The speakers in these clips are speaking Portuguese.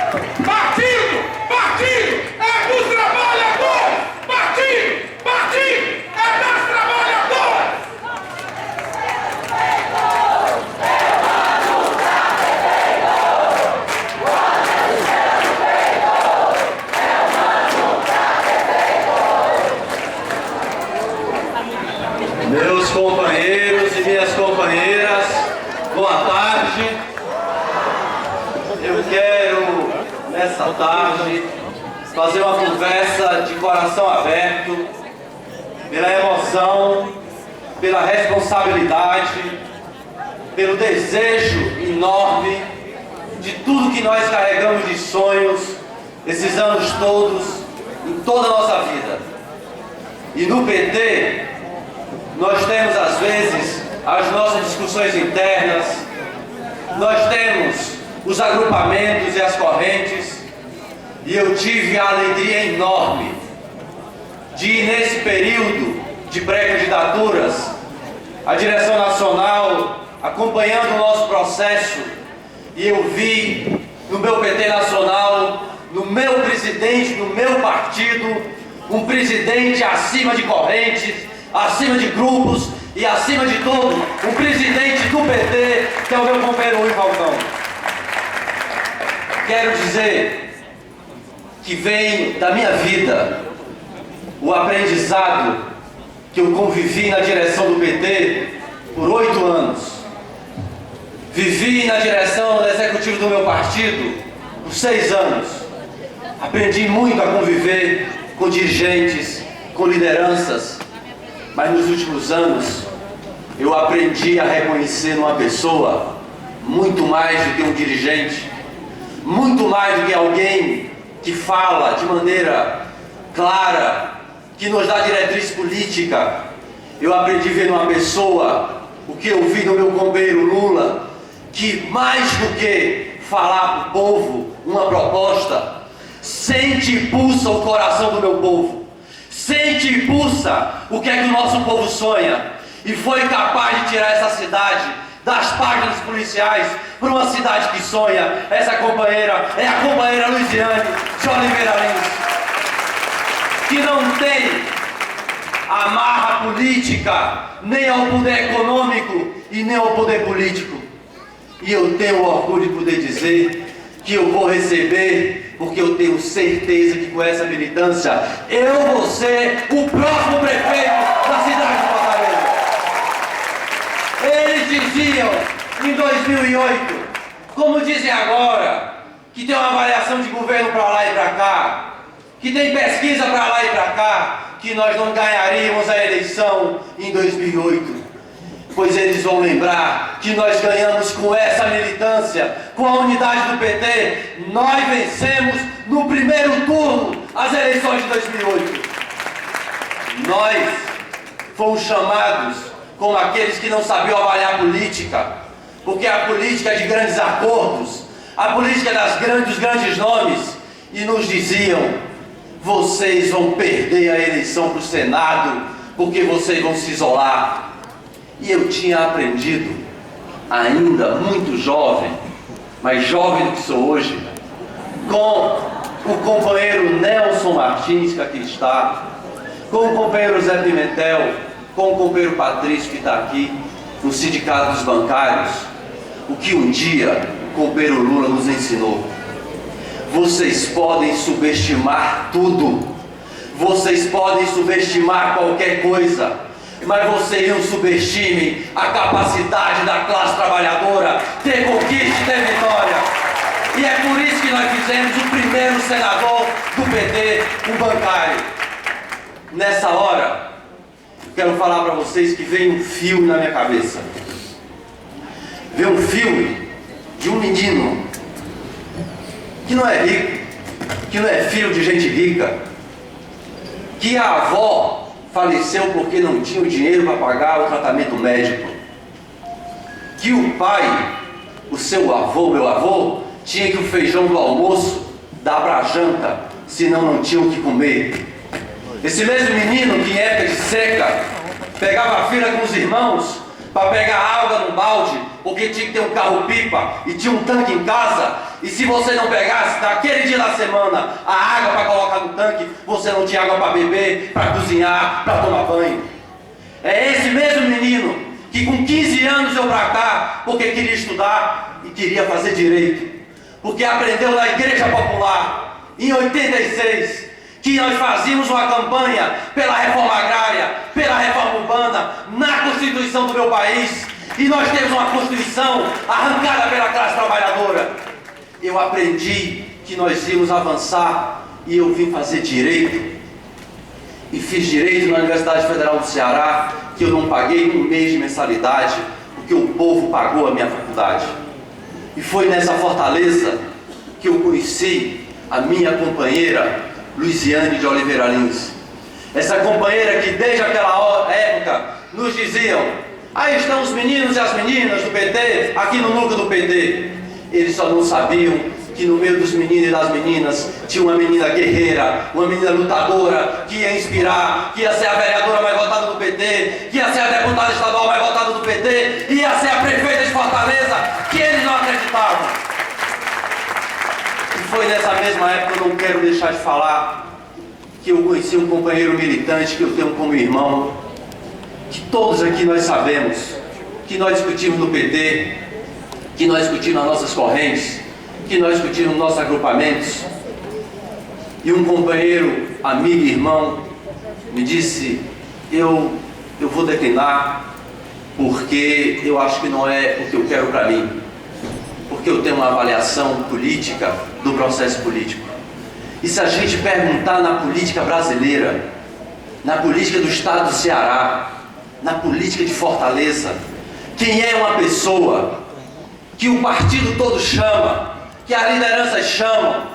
Partido! Partido é dos trabalhadores! Partido! Partido é das trabalhadoras! Meus companheiros e minhas companheiras, boa tarde. Eu quero, nessa tarde, fazer uma conversa de coração aberto, pela emoção, pela responsabilidade, pelo desejo enorme de tudo que nós carregamos de sonhos esses anos todos, em toda a nossa vida. E no PT, nós temos às vezes as nossas discussões internas, nós temos os agrupamentos e as correntes, e eu tive a alegria enorme de, nesse período de pré-candidaturas, a direção nacional acompanhando o nosso processo, e eu vi no meu PT nacional, no meu presidente, no meu partido, um presidente acima de correntes, acima de grupos e acima de tudo, um presidente do PT, que é o meu companheiro Rui Falcão. Quero dizer que vem da minha vida o aprendizado que eu convivi na direção do PT por 8 anos. Vivi na direção do executivo do meu partido por 6 anos. Aprendi muito a conviver com dirigentes, com lideranças, mas nos últimos anos eu aprendi a reconhecer numa pessoa muito mais do que um dirigente, muito mais do que alguém que fala de maneira clara, que nos dá diretriz política. Eu aprendi a ver numa pessoa o que eu vi no meu companheiro Lula, que mais do que falar para o povo uma proposta, sente e pulsa o coração do meu povo, sente e pulsa o que é que o nosso povo sonha, e foi capaz de tirar essa cidade das páginas policiais para uma cidade que sonha. Essa companheira é a companheira Luiziane de Oliveira Lins, que não tem amarra política nem ao poder econômico e nem ao poder político. E eu tenho o orgulho de poder dizer que eu vou receber, porque eu tenho certeza que com essa militância eu vou ser o próximo prefeito da cidade de Fortaleza. Eles diziam em 2008, como dizem agora, que tem uma avaliação de governo para lá e para cá, que tem pesquisa para lá e para cá, que nós não ganharíamos a eleição em 2008. Pois eles vão lembrar que nós ganhamos com essa militância, com a unidade do PT. Nós vencemos no primeiro turno as eleições de 2008. Nós fomos chamados como aqueles que não sabiam avaliar a política, porque a política é de grandes acordos, a política é dos grandes nomes, e nos diziam: vocês vão perder a eleição para o Senado, porque vocês vão se isolar. E eu tinha aprendido, ainda muito jovem, mais jovem do que sou hoje, com o companheiro Nelson Martins, que aqui está, com o companheiro Zé Pimentel, com o companheiro Patrício, que está aqui, no Sindicato dos Bancários, o que um dia o companheiro Lula nos ensinou. Vocês podem subestimar tudo, vocês podem subestimar qualquer coisa, mas vocês não subestimem a capacidade da classe trabalhadora ter conquista e ter vitória. E é por isso que nós fizemos o primeiro senador do PT, um bancário. Nessa hora, eu quero falar para vocês que veio um filme na minha cabeça. Veio um filme de um menino que não é rico, que não é filho de gente rica, que a avó faleceu porque não tinha o dinheiro para pagar o tratamento médico, que o pai, o seu avô, meu avô, tinha que o feijão do almoço dar para a janta, senão não tinham o que comer. Esse mesmo menino que em época de seca pegava a fila com os irmãos para pegar água no balde, porque tinha que ter um carro-pipa e tinha um tanque em casa, E se você não pegasse naquele dia da semana a água para colocar no tanque, você não tinha água para beber, para cozinhar, para tomar banho. É esse mesmo menino que com 15 anos veio para cá porque queria estudar e queria fazer direito. Porque aprendeu na Igreja Popular, em 86, que nós fazíamos uma campanha pela reforma agrária, pela reforma urbana, na Constituição do meu país. E nós temos uma Constituição arrancada pela classe trabalhadora. Eu aprendi que nós íamos avançar e eu vim fazer direito. E fiz direito na Universidade Federal do Ceará, que eu não paguei um mês de mensalidade, porque o povo pagou a minha faculdade. E foi nessa fortaleza que eu conheci a minha companheira Luiziane de Oliveira Lins. Essa companheira que desde aquela época nos diziam: aí estão os meninos e as meninas do PT, aqui no núcleo do PT. Eles só não sabiam que no meio dos meninos e das meninas tinha uma menina guerreira, uma menina lutadora, que ia inspirar, que ia ser a vereadora mais votada do PT, que ia ser a deputada estadual mais votada do PT, ia ser a prefeita de Fortaleza, que eles não acreditavam. E foi nessa mesma época, eu não quero deixar de falar, que eu conheci um companheiro militante que eu tenho como irmão, que todos aqui nós sabemos, que nós discutimos no PT, que nós discutimos nas nossas correntes, que nós discutimos nos nossos agrupamentos. E um companheiro, amigo e irmão, me disse: eu vou declinar, porque eu acho que não é o que eu quero para mim, porque eu tenho uma avaliação política do processo político. E se a gente perguntar na política brasileira, na política do estado do Ceará, na política de Fortaleza, quem é uma pessoa que o partido todo chama, que a liderança chama,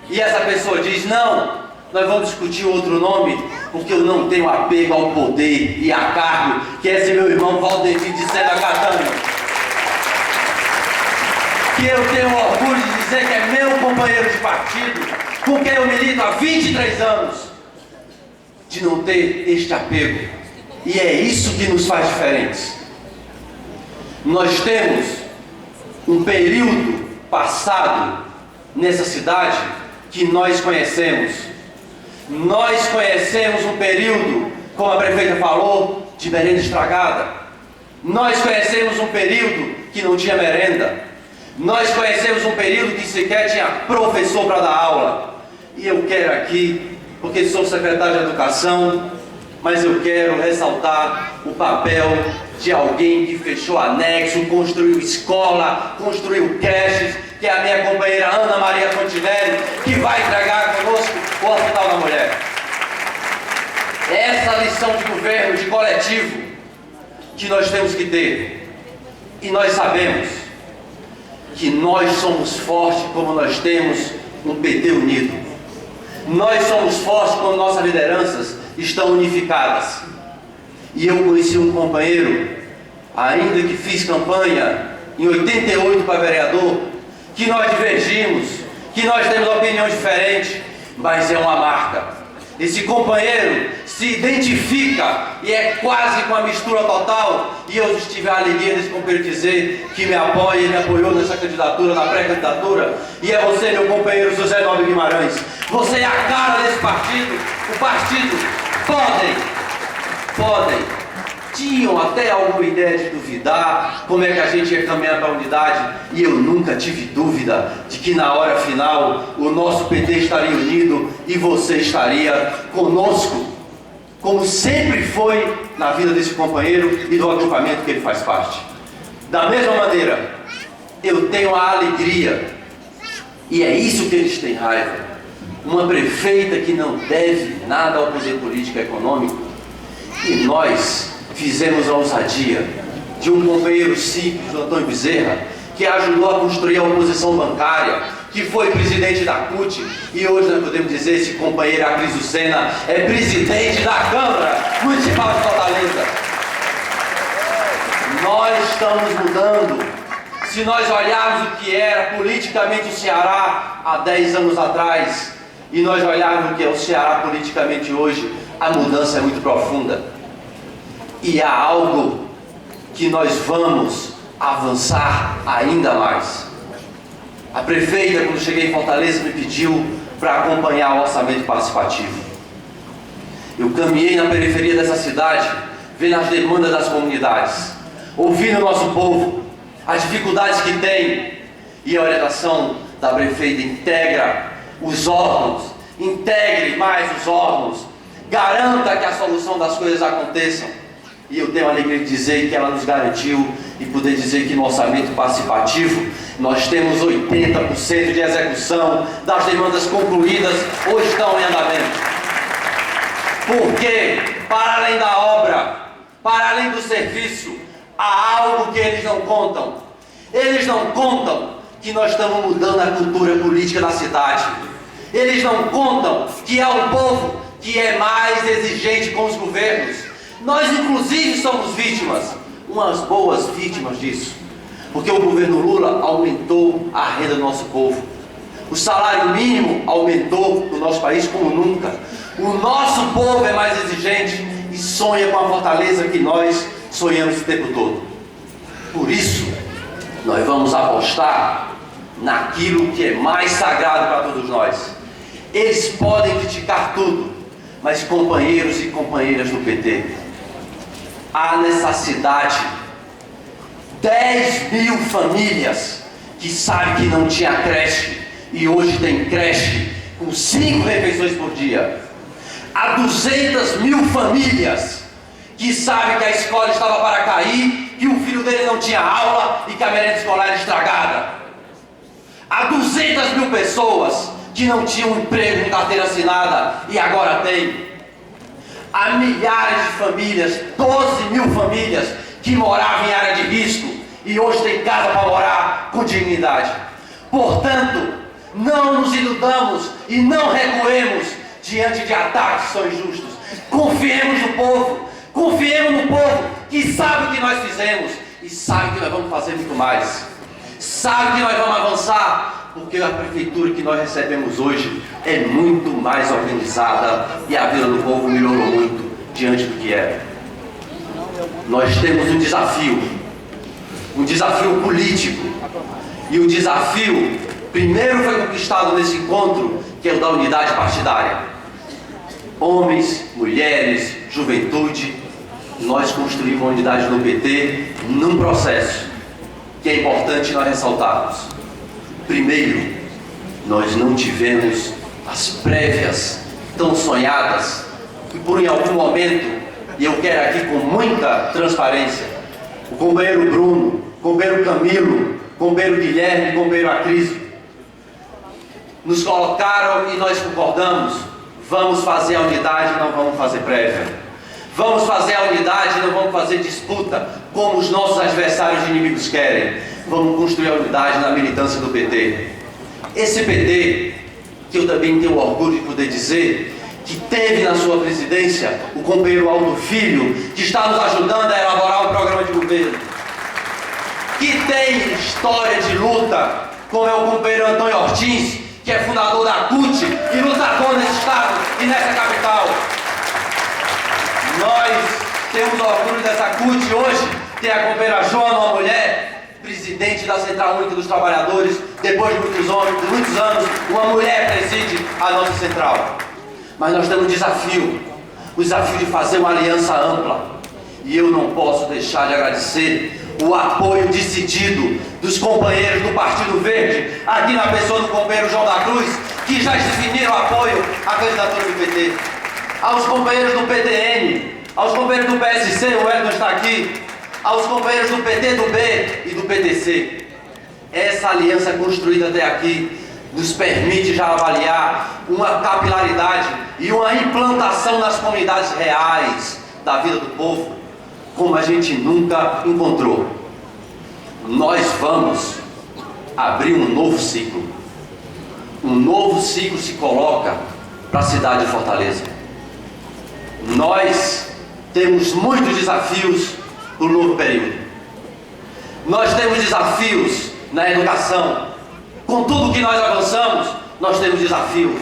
e essa pessoa diz: não, nós vamos discutir outro nome, porque eu não tenho apego ao poder e a cargo, que é esse meu irmão Valdemir de Seda Catânio, que eu tenho orgulho de dizer que é meu companheiro de partido, com quem eu milito há 23 anos, de não ter este apego. E é isso que nos faz diferentes. Nós temos um período passado nessa cidade que nós conhecemos. Nós conhecemos um período, como a prefeita falou, de merenda estragada. Nós conhecemos um período que não tinha merenda. Nós conhecemos um período que sequer tinha professor para dar aula. E eu quero aqui, porque sou secretário de Educação, mas eu quero ressaltar o papel de alguém que fechou anexo, construiu escola, construiu creches, que é a minha companheira Ana Maria Fontinelli, que vai entregar conosco o Hospital da Mulher. Essa lição de governo, de coletivo, que nós temos que ter. E nós sabemos que nós somos fortes como nós temos um PT unido. Nós somos fortes quando nossas lideranças estão unificadas. E eu conheci um companheiro, ainda que fiz campanha em 88 para vereador, que nós divergimos, que nós temos opiniões diferentes, mas é uma marca. Esse companheiro se identifica e é quase com a mistura total. E eu tive a alegria desse companheiro dizer que me apoia e me apoiou nessa candidatura, na pré-candidatura. E é você, meu companheiro José Nobre Guimarães. Você é a cara desse partido. O partido tinham até alguma ideia de duvidar como é que a gente ia caminhar para a unidade, e eu nunca tive dúvida de que na hora final o nosso PT estaria unido e você estaria conosco, como sempre foi na vida desse companheiro e do agrupamento que ele faz parte. Da mesma maneira, eu tenho a alegria, e é isso que eles têm raiva, uma prefeita que não deve nada ao poder político e econômico, e nós fizemos a ousadia de um companheiro simples, o Antônio Bezerra, que ajudou a construir a oposição bancária, que foi presidente da CUT, e hoje nós podemos dizer, esse companheiro Acris Lucena é presidente da Câmara Municipal de Fortaleza. Nós estamos mudando. Se nós olharmos o que era politicamente o Ceará há 10 anos atrás, e nós olharmos o que é o Ceará politicamente hoje, a mudança é muito profunda. E há algo que nós vamos avançar ainda mais. A prefeita, quando cheguei em Fortaleza, me pediu para acompanhar o orçamento participativo. Eu caminhei na periferia dessa cidade, vendo as demandas das comunidades, ouvindo o nosso povo, as dificuldades que tem, e a orientação da prefeita: integra os órgãos, integre mais os órgãos, garanta que a solução das coisas aconteçam. E eu tenho a alegria de dizer que ela nos garantiu e poder dizer que no orçamento participativo nós temos 80% de execução das demandas concluídas ou estão em andamento. Porque, para além da obra, para além do serviço, há algo que eles não contam. Eles não contam que nós estamos mudando a cultura política da cidade. Eles não contam que é o povo que é mais exigente com os governos. Nós, inclusive, somos vítimas, umas boas vítimas disso, porque o governo Lula aumentou a renda do nosso povo. O salário mínimo aumentou no nosso país como nunca. O nosso povo é mais exigente e sonha com a fortaleza que nós sonhamos o tempo todo. Por isso, nós vamos apostar naquilo que é mais sagrado para todos nós. Eles podem criticar tudo, mas companheiros e companheiras do PT, há nessa cidade 10 mil famílias que sabem que não tinha creche e hoje tem creche com 5 refeições por dia. Há 200 mil famílias que sabem que a escola estava para cair, que o filho dele não tinha aula e que a merenda escolar era estragada. Há 200 mil pessoas que não tinham emprego com carteira assinada e agora tem. Há milhares de famílias, 12 mil famílias, que moravam em área de risco e hoje tem casa para morar com dignidade. Portanto, não nos iludamos e não recuemos diante de ataques que são injustos. Confiemos no povo que sabe o que nós fizemos e sabe que nós vamos fazer muito mais. Sabe que nós vamos avançar, porque a prefeitura que nós recebemos hoje é muito mais organizada e a vida do povo melhorou muito diante do que era. Nós temos um desafio político, e o desafio primeiro foi conquistado nesse encontro, que é o da unidade partidária. Homens, mulheres, juventude, nós construímos uma unidade no PT num processo que é importante nós ressaltarmos. Primeiro, nós não tivemos as prévias tão sonhadas, que por em algum momento, e eu quero aqui com muita transparência, o companheiro Bruno, o companheiro Camilo, o companheiro Guilherme, o companheiro Acrisio, nos colocaram e nós concordamos: vamos fazer a unidade, não vamos fazer prévia. Vamos fazer a unidade, não vamos fazer disputa, como os nossos adversários e inimigos querem. Vamos construir a unidade na militância do PT. Esse PT, que eu também tenho orgulho de poder dizer, que teve na sua presidência o companheiro Aldo Filho, que está nos ajudando a elaborar um programa de governo, que tem história de luta, como é o companheiro Antônio Ortiz, que é fundador da CUT e lutador nesse estado e nessa capital. Nós temos orgulho dessa CUT hoje, tem a companheira Joana, uma mulher, presidente da Central Única dos Trabalhadores, depois de muitos anos, uma mulher preside a nossa central. Mas nós temos o desafio de fazer uma aliança ampla. E eu não posso deixar de agradecer o apoio decidido dos companheiros do Partido Verde, aqui na pessoa do companheiro João da Cruz, que já definiram apoio à candidatura do PT. Aos companheiros do PTN, aos companheiros do PSC, o Edson está aqui, aos companheiros do PTB e do PTC. Essa aliança construída até aqui nos permite já avaliar uma capilaridade e uma implantação nas comunidades reais da vida do povo, como a gente nunca encontrou. Nós vamos abrir um novo ciclo. Um novo ciclo se coloca para a cidade de Fortaleza. Nós temos muitos desafios no novo período. Nós temos desafios na educação. Com tudo que nós avançamos, nós temos desafios